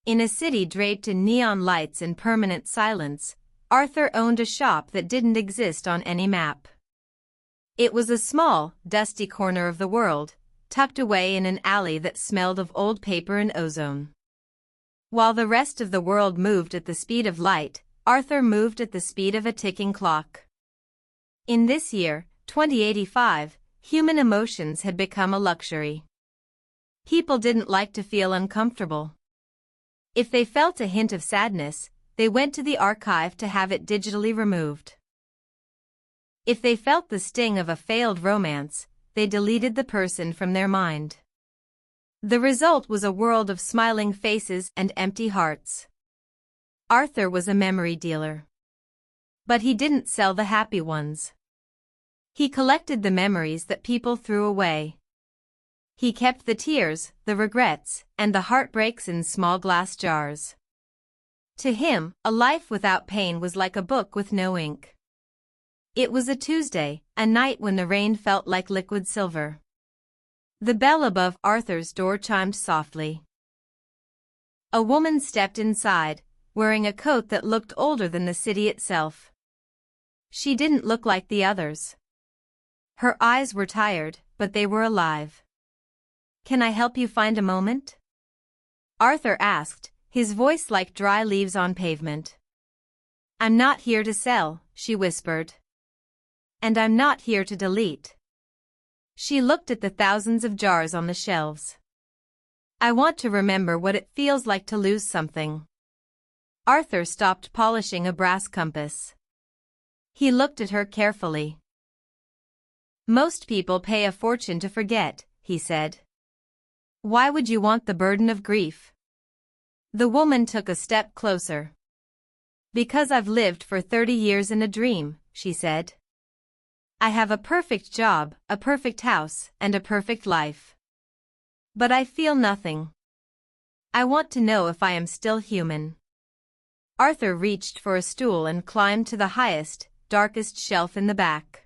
In a city draped in neon lights and permanent silence, Arthur owned a shop that didn't exist on any map. It was a small, dusty corner of the world, tucked away in an alley that smelled of old paper and ozone. While the rest of the world moved at the speed of light, Arthur moved at the speed of a ticking clock. In this year, 2085, human emotions had become a luxury. People didn't like to feel uncomfortable. If they felt a hint of sadness, they went to the archive to have it digitally removed. If they felt the sting of a failed romance, they deleted the person from their mind. The result was a world of smiling faces and empty hearts. Arthur was a memory dealer. But he didn't sell the happy ones. He collected the memories that people threw away. He kept the tears, the regrets, and the heartbreaks in small glass jars. To him, a life without pain was like a book with no ink. It was a Tuesday, a night when the rain felt like liquid silver. The bell above Arthur's door chimed softly. A woman stepped inside, wearing a coat that looked older than the city itself. She didn't look like the others. Her eyes were tired, but they were alive. "Can I help you find a moment?" Arthur asked, his voice like dry leaves on pavement. "I'm not here to sell," she whispered. "And I'm not here to delete." She looked at the thousands of jars on the shelves. "I want to remember what it feels like to lose something." Arthur stopped polishing a brass compass. He looked at her carefully. "Most people pay a fortune to forget," he said. "Why would you want the burden of grief?" The woman took a step closer. "Because I've lived for 30 years in a dream," she said. "I have a perfect job, a perfect house, and a perfect life. But I feel nothing. I want to know if I am still human." Arthur reached for a stool and climbed to the highest, darkest shelf in the back.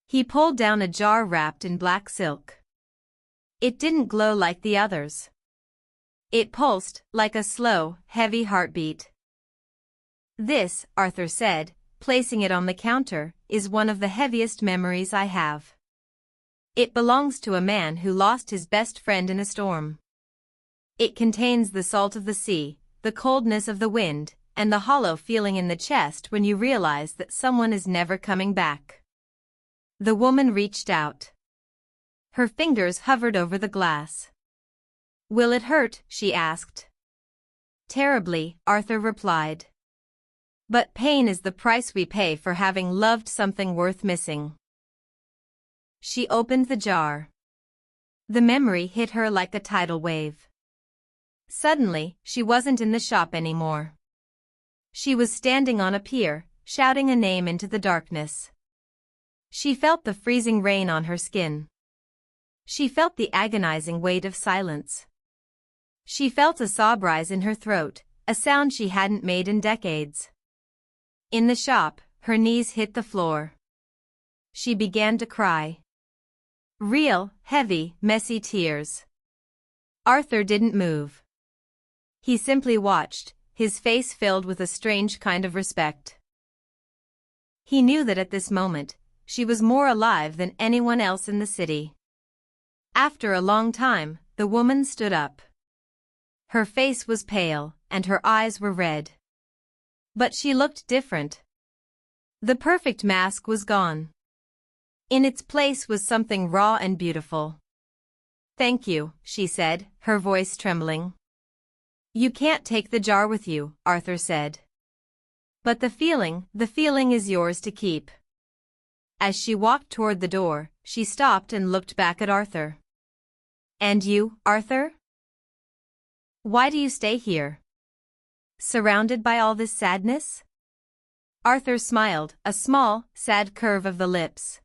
He pulled down a jar wrapped in black silk. It didn't glow like the others. It pulsed like a slow, heavy heartbeat. "This," Arthur said, placing it on the counter, "is one of the heaviest memories I have. It belongs to a man who lost his best friend in a storm. It contains the salt of the sea, the coldness of the wind, and the hollow feeling in the chest when you realize that someone is never coming back." The woman reached out. Her fingers hovered over the glass. "Will it hurt?" she asked. "Terribly," Arthur replied. "But pain is the price we pay for having loved something worth missing." She opened the jar. The memory hit her like a tidal wave. Suddenly, she wasn't in the shop anymore. She was standing on a pier, shouting a name into the darkness. She felt the freezing rain on her skin. She felt the agonizing weight of silence. She felt a sob rise in her throat, a sound she hadn't made in decades. In the shop, her knees hit the floor. She began to cry. Real, heavy, messy tears. Arthur didn't move. He simply watched, his face filled with a strange kind of respect. He knew that at this moment, she was more alive than anyone else in the city. After a long time, the woman stood up. Her face was pale, and her eyes were red. But she looked different. The perfect mask was gone. In its place was something raw and beautiful. "Thank you," she said, her voice trembling. "You can't take the jar with you," Arthur said. "But the feeling is yours to keep." As she walked toward the door, she stopped and looked back at Arthur. "And you, Arthur? Why do you stay here? Surrounded by all this sadness?" Arthur smiled, a small, sad curve of the lips.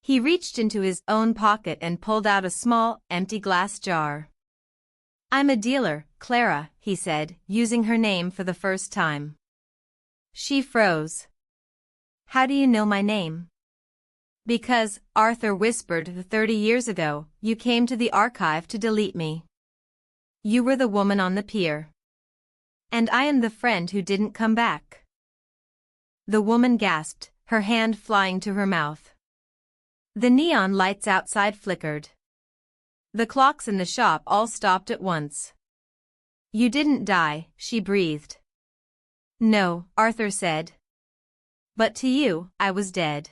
He reached into his own pocket and pulled out a small, empty glass jar. "I'm a dealer, Clara," he said, using her name for the first time. She froze. "How do you know my name?" "Because," Arthur whispered, 30 years ago, you came to the archive to delete me. You were the woman on the pier. And I am the friend who didn't come back. The woman gasped, her hand flying to her mouth. The neon lights outside flickered. The clocks in the shop all stopped at once. You didn't die, she breathed. No, Arthur said. But to you, I was dead.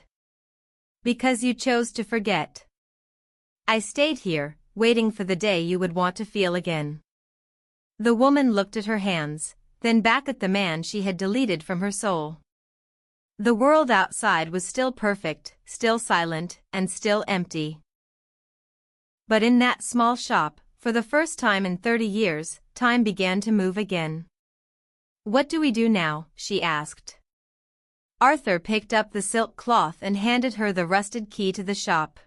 Because you chose to forget. I stayed here, waiting for the day you would want to feel again. The woman looked at her hands, then back at the man she had deleted from her soul. The world outside was still perfect, still silent, and still empty. But in that small shop, for the first time in 30 years, time began to move again. What do we do now? She asked. Arthur picked up the silk cloth and handed her the rusted key to the shop.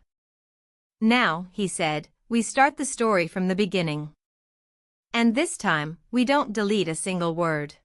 Now, he said, we start the story from the beginning. And this time, we don't delete a single word.